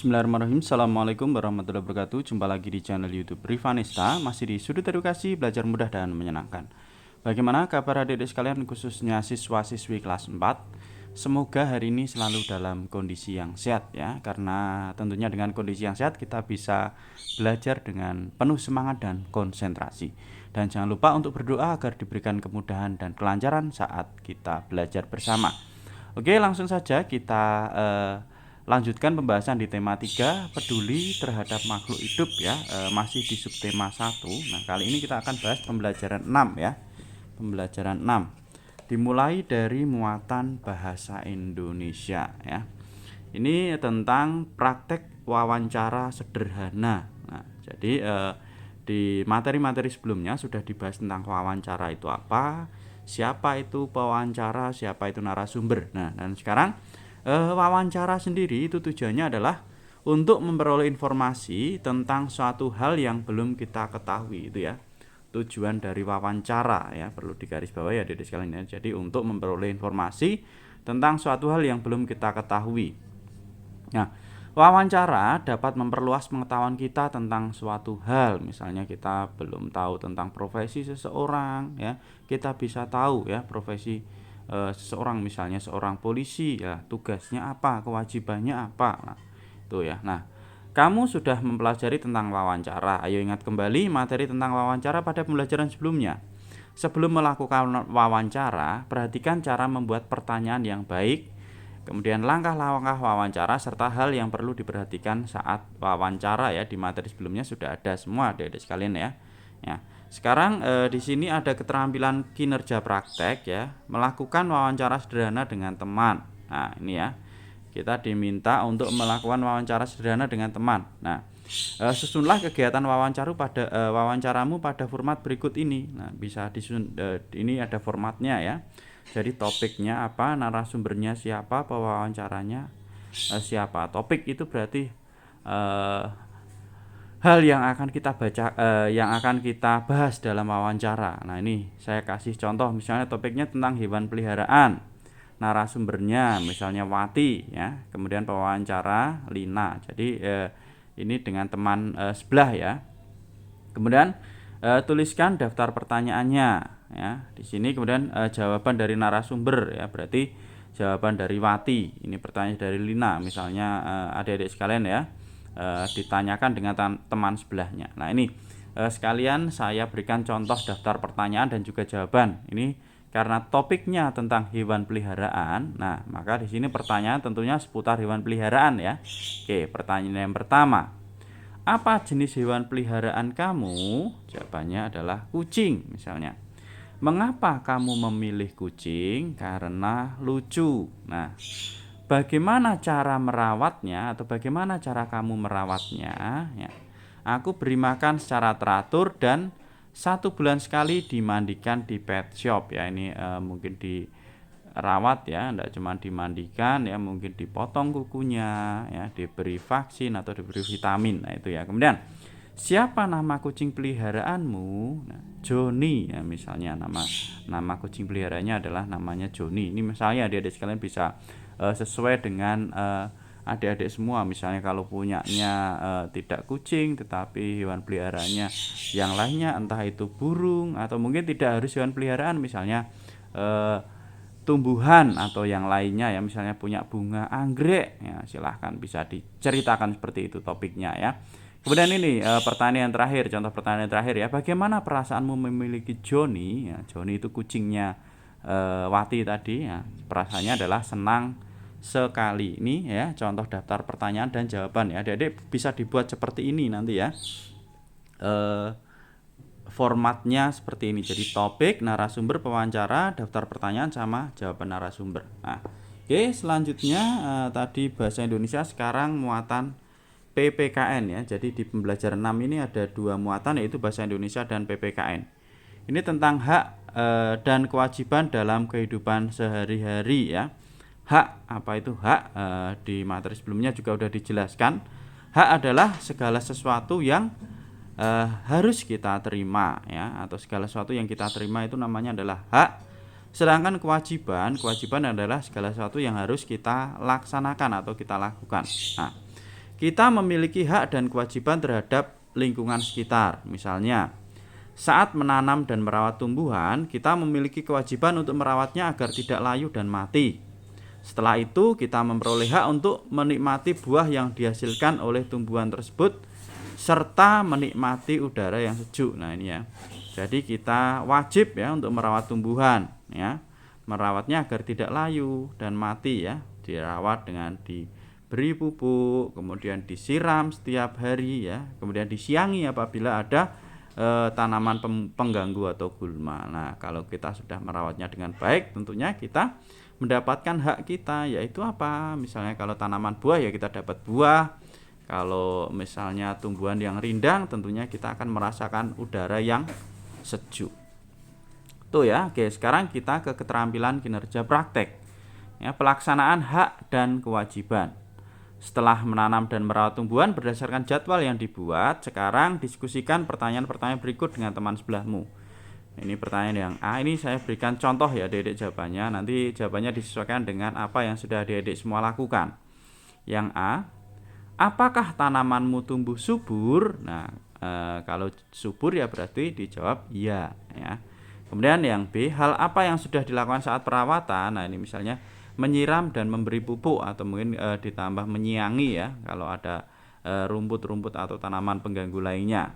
Bismillahirrahmanirrahim. Assalamualaikum warahmatullahi wabarakatuh. Jumpa lagi di channel YouTube Rivanista, masih di sudut edukasi, belajar mudah dan menyenangkan. Bagaimana kabar adik-adik sekalian, khususnya siswa-siswi kelas 4? Semoga hari ini selalu dalam kondisi yang sehat ya, karena tentunya dengan kondisi yang sehat kita bisa belajar dengan penuh semangat dan konsentrasi. Dan jangan lupa untuk berdoa agar diberikan kemudahan dan kelancaran saat kita belajar bersama. Oke, langsung saja kita lanjutkan pembahasan di tema 3, peduli terhadap makhluk hidup ya, masih di subtema 1. Nah, kali ini kita akan bahas pembelajaran 6 ya. Pembelajaran 6 dimulai dari muatan bahasa Indonesia ya. Ini tentang praktek wawancara sederhana. Nah, jadi di materi-materi sebelumnya sudah dibahas tentang wawancara itu apa, siapa itu pewawancara, siapa itu narasumber. Nah, dan sekarang wawancara sendiri itu tujuannya adalah untuk memperoleh informasi tentang suatu hal yang belum kita ketahui, itu ya tujuan dari wawancara ya, perlu digarisbawahi ya adik-adik sekalian ya. Jadi untuk memperoleh informasi tentang suatu hal yang belum kita ketahui. Nah, wawancara dapat memperluas pengetahuan kita tentang suatu hal. Misalnya kita belum tahu tentang profesi seseorang ya, kita bisa tahu ya profesi seseorang, misalnya seorang polisi ya, tugasnya apa, kewajibannya apa. Nah, itu ya. Nah, kamu sudah mempelajari tentang wawancara. Ayo ingat kembali materi tentang wawancara pada pembelajaran sebelumnya. Sebelum melakukan wawancara, perhatikan cara membuat pertanyaan yang baik, kemudian langkah-langkah wawancara serta hal yang perlu diperhatikan saat wawancara ya. Di materi sebelumnya sudah ada semua adik-adik sekalian ya. Ya. Sekarang di sini ada keterampilan kinerja praktek ya, melakukan wawancara sederhana dengan teman. Nah, ini ya. Kita diminta untuk melakukan wawancara sederhana dengan teman. Nah, susunlah kegiatan wawancaramu pada format berikut ini. Nah, bisa disusun, ini ada formatnya ya. Jadi topiknya apa, narasumbernya siapa, pewawancaranya siapa. Topik itu berarti hal yang akan kita baca, yang akan kita bahas dalam wawancara. Nah, ini saya kasih contoh, misalnya topiknya tentang hewan peliharaan, narasumbernya misalnya Wati ya, kemudian pewawancara Lina. Jadi ini dengan teman sebelah ya. Kemudian tuliskan daftar pertanyaannya ya. Di sini kemudian jawaban dari narasumber ya, berarti jawaban dari Wati. Ini pertanyaan dari Lina, misalnya adik-adik sekalian ya. Ditanyakan dengan teman sebelahnya. Nah, ini sekalian saya berikan contoh daftar pertanyaan dan juga jawaban. Ini karena topiknya tentang hewan peliharaan. Nah, maka di sini pertanyaan tentunya seputar hewan peliharaan ya. Oke, pertanyaan yang pertama. Apa jenis hewan peliharaan kamu? Jawabannya adalah kucing misalnya. Mengapa kamu memilih kucing? Karena lucu. Nah, bagaimana cara merawatnya atau bagaimana cara kamu merawatnya ya. Aku beri makan secara teratur dan 1 bulan sekali dimandikan di pet shop ya. Ini mungkin dirawat ya, tidak cuma dimandikan ya, mungkin dipotong kukunya ya, diberi vaksin atau diberi vitamin. Nah, itu ya. Kemudian siapa nama kucing peliharaanmu? Nah, Joni ya, misalnya nama kucing peliharaannya adalah namanya Joni. Ini misalnya adik-adik sekalian bisa sesuai dengan adik-adik semua. Misalnya kalau punyanya tidak kucing tetapi hewan peliharaannya yang lainnya, entah itu burung atau mungkin tidak harus hewan peliharaan, misalnya tumbuhan atau yang lainnya ya, misalnya punya bunga anggrek ya, silahkan bisa diceritakan seperti itu topiknya ya. Kemudian ini pertanyaan terakhir, contoh pertanyaan terakhir ya. Bagaimana perasaanmu memiliki Joni ya? Joni itu kucingnya Wati tadi ya. Perasaannya adalah senang sekali. Ini ya contoh daftar pertanyaan dan jawaban ya. Adik-adik bisa dibuat seperti ini nanti ya. Formatnya seperti ini. Jadi topik, narasumber, pewawancara, daftar pertanyaan sama jawaban narasumber. Nah, oke, selanjutnya tadi bahasa Indonesia, sekarang muatan PPKN ya. Jadi di pembelajaran 6 ini ada 2 muatan, yaitu bahasa Indonesia dan PPKN. Ini tentang hak dan kewajiban dalam kehidupan sehari-hari ya. Hak, apa itu hak? Di materi sebelumnya juga sudah dijelaskan. Hak adalah segala sesuatu yang harus kita terima ya, atau segala sesuatu yang kita terima itu namanya adalah hak. Sedangkan kewajiban adalah segala sesuatu yang harus kita laksanakan atau kita lakukan. Nah, kita memiliki hak dan kewajiban terhadap lingkungan sekitar. Misalnya, saat menanam dan merawat tumbuhan, kita memiliki kewajiban untuk merawatnya agar tidak layu dan mati. Setelah itu, kita memperoleh hak untuk menikmati buah yang dihasilkan oleh tumbuhan tersebut serta menikmati udara yang sejuk. Nah, ini ya. Jadi kita wajib ya untuk merawat tumbuhan ya. Merawatnya agar tidak layu dan mati ya. Dirawat dengan diberi pupuk, kemudian disiram setiap hari ya. Kemudian disiangi apabila ada tanaman pengganggu atau gulma. Nah, kalau kita sudah merawatnya dengan baik, tentunya kita mendapatkan hak kita, yaitu apa? Misalnya kalau tanaman buah ya kita dapat buah. Kalau misalnya tumbuhan yang rindang, tentunya kita akan merasakan udara yang sejuk. Tuh ya. Oke, sekarang kita ke keterampilan kinerja praktek. Ya, pelaksanaan hak dan kewajiban. Setelah menanam dan merawat tumbuhan berdasarkan jadwal yang dibuat, sekarang diskusikan pertanyaan-pertanyaan berikut dengan teman sebelahmu. Ini pertanyaan yang A, ini saya berikan contoh ya adik-adik jawabannya. Nanti jawabannya disesuaikan dengan apa yang sudah adik-adik semua lakukan. Yang A, apakah tanamanmu tumbuh subur? Nah, kalau subur ya berarti dijawab iya ya. Kemudian yang B, hal apa yang sudah dilakukan saat perawatan? Nah, ini misalnya menyiram dan memberi pupuk atau mungkin ditambah menyiangi ya kalau ada rumput-rumput atau tanaman pengganggu lainnya.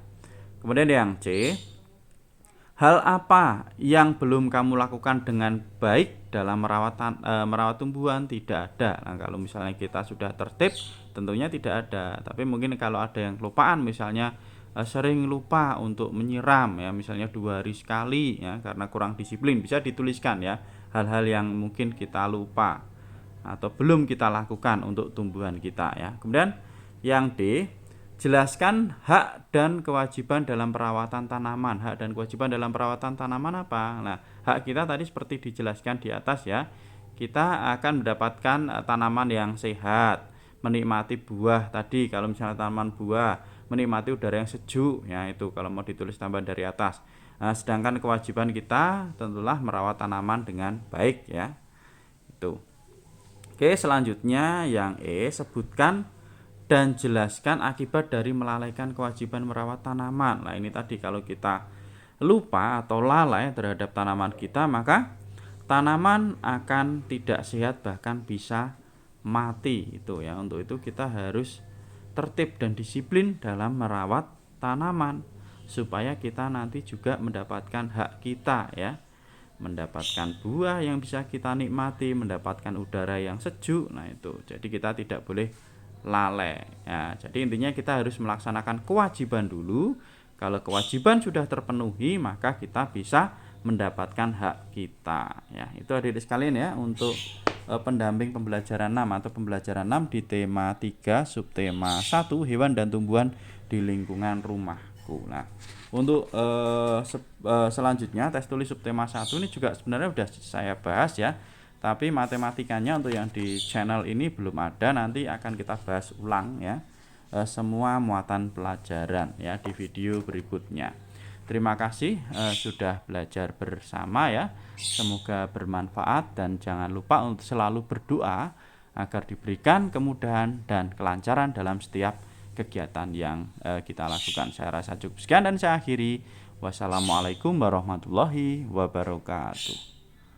Kemudian yang C, hal apa yang belum kamu lakukan dengan baik dalam merawat tumbuhan? Tidak ada. Nah, kalau misalnya kita sudah tertib tentunya tidak ada, tapi mungkin kalau ada yang kelupaan, misalnya sering lupa untuk menyiram ya, misalnya 2 hari sekali ya, karena kurang disiplin, bisa dituliskan ya hal-hal yang mungkin kita lupa atau belum kita lakukan untuk tumbuhan kita ya. Kemudian yang D, jelaskan hak dan kewajiban dalam perawatan tanaman. Hak dan kewajiban dalam perawatan tanaman apa? Nah, hak kita tadi seperti dijelaskan di atas ya. Kita akan mendapatkan tanaman yang sehat, menikmati buah tadi kalau misalnya tanaman buah, menikmati udara yang sejuk ya, itu kalau mau ditulis tambahan dari atas. Nah, sedangkan kewajiban kita tentulah merawat tanaman dengan baik ya. Itu. Oke, selanjutnya yang E, sebutkan dan jelaskan akibat dari melalaikan kewajiban merawat tanaman. Nah, ini tadi kalau kita lupa atau lalai terhadap tanaman kita, maka tanaman akan tidak sehat bahkan bisa mati itu ya. Untuk itu kita harus tertib dan disiplin dalam merawat tanaman supaya kita nanti juga mendapatkan hak kita ya, mendapatkan buah yang bisa kita nikmati, mendapatkan udara yang sejuk. Nah, itu jadi kita tidak boleh lalai ya. Jadi intinya kita harus melaksanakan kewajiban dulu. Kalau kewajiban sudah terpenuhi, maka kita bisa mendapatkan hak kita ya. Itu adik-adik sekalian ya untuk pendamping pembelajaran 6 atau pembelajaran 6 di tema 3 subtema 1 hewan dan tumbuhan di lingkungan rumahku. Nah, untuk selanjutnya tes tulis subtema 1 ini juga sebenarnya sudah saya bahas ya. Tapi matematikanya untuk yang di channel ini belum ada, nanti akan kita bahas ulang ya. Semua muatan pelajaran ya di video berikutnya. Terima kasih sudah belajar bersama ya. Semoga bermanfaat dan jangan lupa untuk selalu berdoa agar diberikan kemudahan dan kelancaran dalam setiap kegiatan yang kita lakukan. Saya rasa cukup sekian dan saya akhiri. Wassalamualaikum warahmatullahi wabarakatuh.